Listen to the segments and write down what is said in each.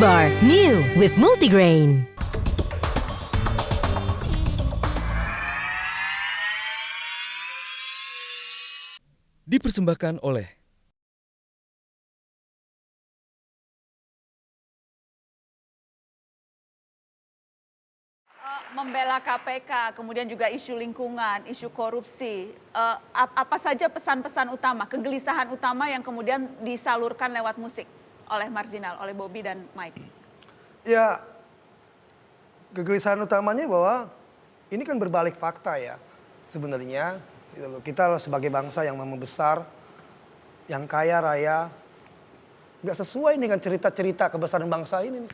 Bar, new with multigrain. Dipersembahkan oleh membela KPK, kemudian juga isu lingkungan, isu korupsi. Apa saja pesan-pesan utama, kegelisahan utama yang kemudian disalurkan lewat musik oleh Marginal, oleh Bobby dan Mike? Ya, kegelisahan utamanya bahwa ini kan berbalik fakta ya sebenarnya. Gitu loh. Kita sebagai bangsa yang membesar, yang kaya raya, nggak sesuai dengan cerita-cerita kebesaran bangsa ini.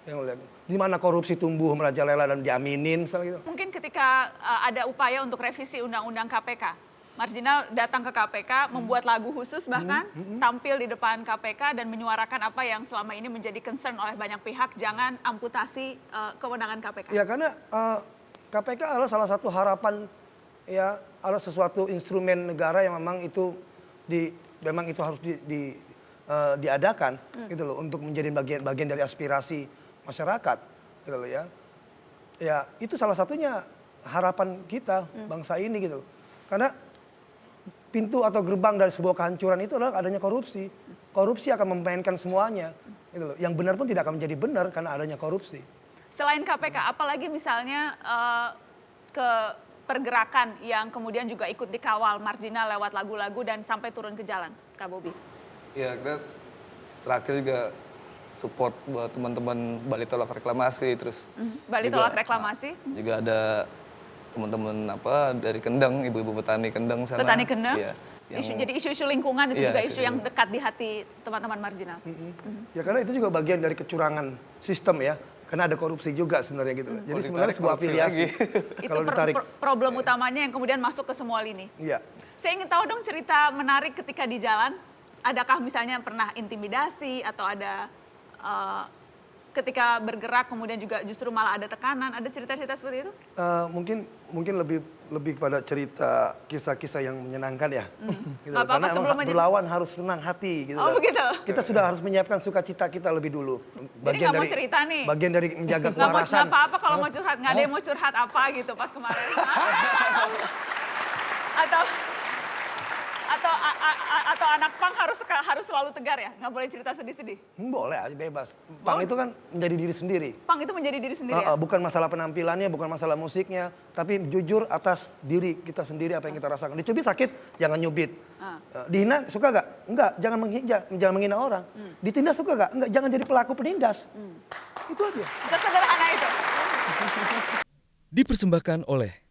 Yang lihat, di mana korupsi tumbuh merajalela dan diaminin, misalnya gitu. Mungkin ketika ada upaya untuk revisi Undang-Undang KPK, Marginal datang ke KPK, membuat lagu khusus bahkan, tampil di depan KPK dan menyuarakan apa yang selama ini menjadi concern oleh banyak pihak, jangan amputasi kewenangan KPK. Ya karena KPK adalah salah satu harapan, ya adalah sesuatu instrumen negara yang memang itu harus diadakan gitu loh, untuk menjadi bagian dari aspirasi masyarakat gitu loh ya. Ya itu salah satunya harapan kita bangsa ini gitu loh. Karena pintu atau gerbang dari sebuah kehancuran itu adalah adanya korupsi. Korupsi akan memainkan semuanya gitu loh. Yang benar pun tidak akan menjadi benar karena adanya korupsi. Selain KPK, apalagi misalnya ke pergerakan yang kemudian juga ikut dikawal Marginal lewat lagu-lagu dan sampai turun ke jalan, Kak Bobby? Ya, kita terakhir juga support buat teman-teman Bali Tolak Reklamasi, terus Bali juga, Tolak Reklamasi. Juga ada teman-teman dari Kendeng, ibu-ibu petani Kendeng sana. Petani Kendeng. Ya, Jadi isu-isu lingkungan itu Iya, juga isu isu yang dekat di hati teman-teman Marginal. Ya karena itu juga bagian dari kecurangan sistem ya. Karena ada korupsi juga sebenarnya gitu. Jadi sebenarnya sebuah afiliasi. Itu Kalau ditarik. problem utamanya yang kemudian masuk ke semua lini. Iya. Saya ingin tahu dong cerita menarik ketika di jalan. Adakah misalnya pernah intimidasi atau ada ketika bergerak kemudian juga justru malah ada tekanan, ada cerita-cerita seperti itu? Mungkin lebih pada cerita kisah-kisah yang menyenangkan ya. Gitu. Nggak apa-apa, Karena sebelum emang berlawan harus senang hati gitu. Oh, begitu? Kita sudah harus menyiapkan sukacita kita lebih dulu. Jadi nggak mau cerita nih? Bagian dari menjaga Nggak kewarasan. apa-apa kalau mau curhat, nggak ada yang mau curhat apa gitu pas kemarin. atau anak pang harus selalu tegar ya, nggak boleh cerita sedih-sedih. Boleh aja bebas. Pang itu kan menjadi diri sendiri. Pang itu menjadi diri sendiri ya? Bukan masalah penampilannya, bukan masalah musiknya, tapi jujur atas diri kita sendiri apa yang kita rasakan. Dicubit sakit, jangan nyubit. Dihina suka gak? Enggak, jangan menghina orang. Ditindas suka gak? Enggak, jangan jadi pelaku penindas. Itu aja. Sesederhana itu. dipersembahkan oleh